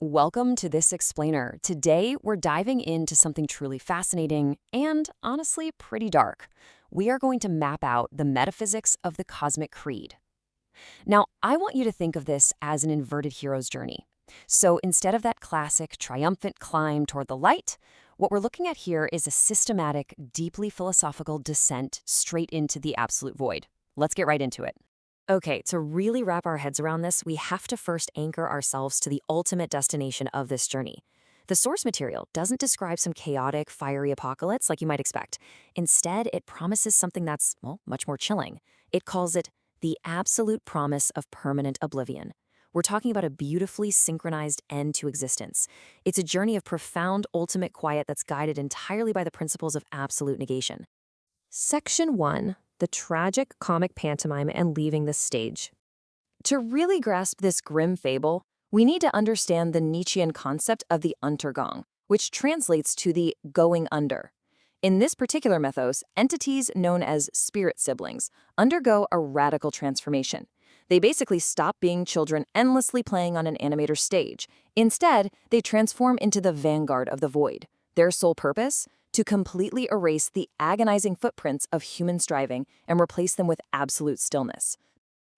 Welcome to this explainer. Today, we're diving into something truly fascinating and, honestly, pretty dark. We are going to map out the metaphysics of the cosmic creed. Now, I want you to think of this as an inverted hero's journey. So instead of that classic triumphant climb toward the light, what we're looking at here is a systematic, deeply philosophical descent straight into the absolute void. Let's get right into it. Okay, to really wrap our heads around this, we have to first anchor ourselves to the ultimate destination of this journey. The source material doesn't describe some chaotic, fiery apocalypse like you might expect. Instead, it promises something that's, well, much more chilling. It calls it the absolute promise of permanent oblivion. We're talking about a beautifully synchronized end to existence. It's a journey of profound, ultimate quiet that's guided entirely by the principles of absolute negation. Section 1. The tragic comic pantomime and leaving the stage. To really grasp this grim fable, we need to understand the Nietzschean concept of the Untergang, which translates to the going under. In this particular mythos, entities known as spirit siblings undergo a radical transformation. They basically stop being children endlessly playing on an animator's stage. Instead, they transform into the vanguard of the void. Their sole purpose? To completely erase the agonizing footprints of human striving and replace them with absolute stillness.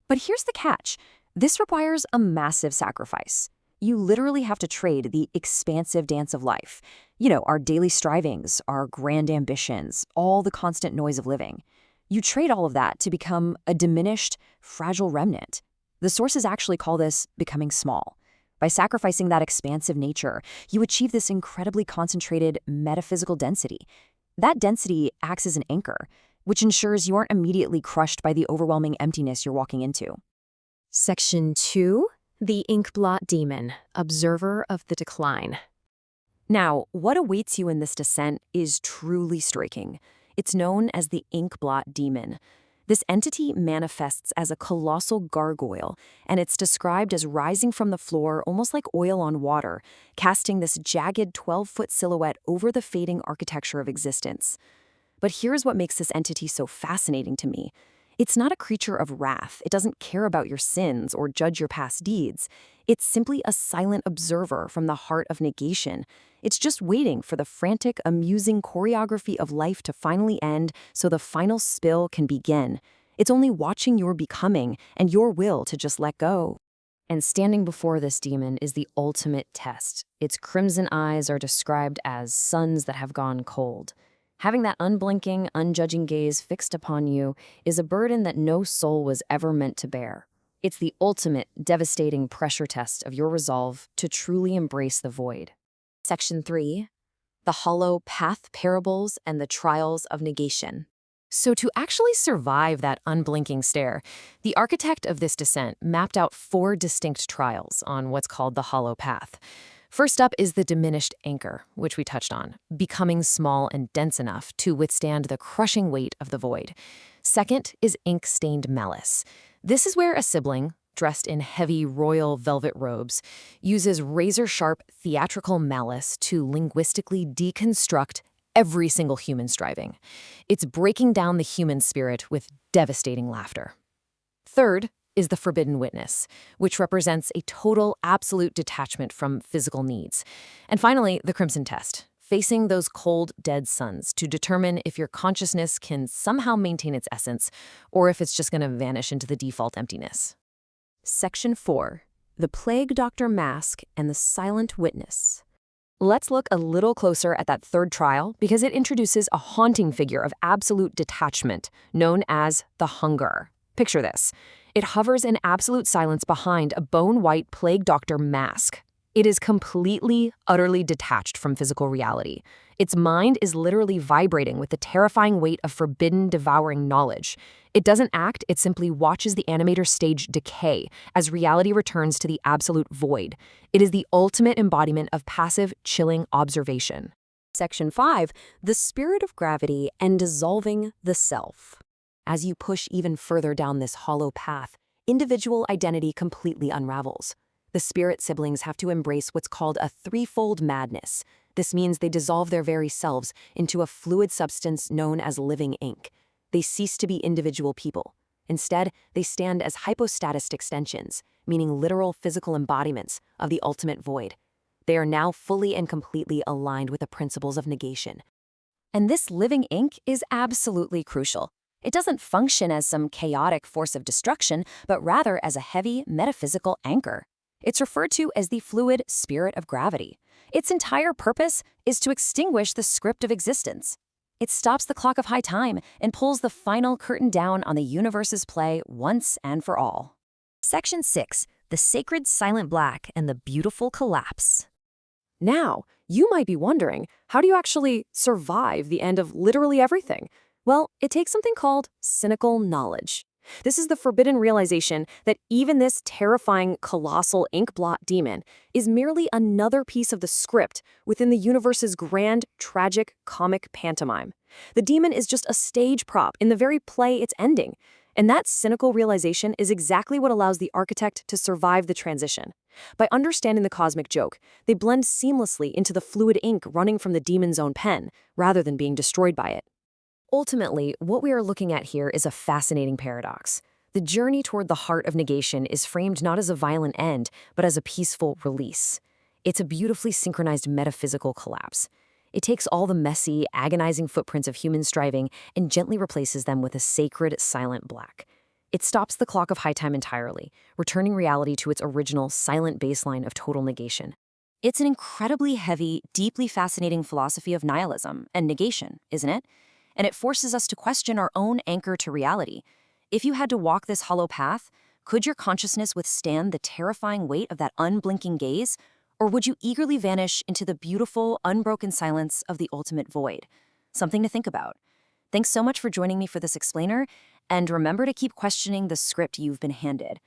But here's the catch. This requires a massive sacrifice. You literally have to trade the expansive dance of life. Our daily strivings, our grand ambitions, all the constant noise of living. You trade all of that to become a diminished, fragile remnant. The sources actually call this becoming small. By sacrificing that expansive nature, you achieve this incredibly concentrated metaphysical density. That density acts as an anchor, which ensures you aren't immediately crushed by the overwhelming emptiness you're walking into. Section 2. The Inkblot Demon, Observer of the Decline. Now, what awaits you in this descent is truly striking. It's known as the Inkblot Demon. This entity manifests as a colossal gargoyle, and it's described as rising from the floor almost like oil on water, casting this jagged 12-foot silhouette over the fading architecture of existence. But here's what makes this entity so fascinating to me. It's not a creature of wrath. It doesn't care about your sins or judge your past deeds. It's simply a silent observer from the heart of negation. It's just waiting for the frantic, amusing choreography of life to finally end so the final spill can begin. It's only watching your becoming and your will to just let go. And standing before this demon is the ultimate test. Its crimson eyes are described as suns that have gone cold. Having that unblinking, unjudging gaze fixed upon you is a burden that no soul was ever meant to bear. It's the ultimate, devastating pressure test of your resolve to truly embrace the void. Section 3. The Hollow Path Parables and the Trials of Negation. So to actually survive that unblinking stare, the architect of this descent mapped out 4 distinct trials on what's called the hollow path. First up is the diminished anchor, which we touched on, becoming small and dense enough to withstand the crushing weight of the void. Second is ink-stained malice. This is where a sibling, dressed in heavy royal velvet robes, uses razor-sharp theatrical malice to linguistically deconstruct every single human striving. It's breaking down the human spirit with devastating laughter. Third is the forbidden witness, which represents a total, absolute detachment from physical needs. And finally, the crimson test, facing those cold, dead suns to determine if your consciousness can somehow maintain its essence or if it's just going to vanish into the default emptiness. Section 4. The Plague Doctor Mask and the Silent Witness. Let's look a little closer at that third trial because it introduces a haunting figure of absolute detachment known as the Hunger. Picture this. It hovers in absolute silence behind a bone-white plague doctor mask. It is completely, utterly detached from physical reality. Its mind is literally vibrating with the terrifying weight of forbidden, devouring knowledge. It doesn't act, it simply watches the animator's stage decay as reality returns to the absolute void. It is the ultimate embodiment of passive, chilling observation. Section 5. The Spirit of Gravity and Dissolving the Self. As you push even further down this hollow path, individual identity completely unravels. The spirit siblings have to embrace what's called a threefold madness. This means they dissolve their very selves into a fluid substance known as living ink. They cease to be individual people. Instead, they stand as hypostatist extensions, meaning literal physical embodiments of the ultimate void. They are now fully and completely aligned with the principles of negation. And this living ink is absolutely crucial. It doesn't function as some chaotic force of destruction, but rather as a heavy, metaphysical anchor. It's referred to as the fluid spirit of gravity. Its entire purpose is to extinguish the script of existence. It stops the clock of high time and pulls the final curtain down on the universe's play once and for all. Section 6. The Sacred Silent Black and the Beautiful Collapse. Now, you might be wondering, how do you actually survive the end of literally everything? Well, it takes something called cynical knowledge. This is the forbidden realization that even this terrifying, colossal ink blot demon is merely another piece of the script within the universe's grand, tragic, comic pantomime. The demon is just a stage prop in the very play it's ending. And that cynical realization is exactly what allows the architect to survive the transition. By understanding the cosmic joke, they blend seamlessly into the fluid ink running from the demon's own pen, rather than being destroyed by it. Ultimately, what we are looking at here is a fascinating paradox. The journey toward the heart of negation is framed not as a violent end, but as a peaceful release. It's a beautifully synchronized metaphysical collapse. It takes all the messy, agonizing footprints of human striving and gently replaces them with a sacred, silent black. It stops the clock of high time entirely, returning reality to its original silent baseline of total negation. It's an incredibly heavy, deeply fascinating philosophy of nihilism and negation, isn't it? And it forces us to question our own anchor to reality. If you had to walk this hollow path, could your consciousness withstand the terrifying weight of that unblinking gaze? Or would you eagerly vanish into the beautiful, unbroken silence of the ultimate void? Something to think about. Thanks so much for joining me for this explainer, and remember to keep questioning the script you've been handed.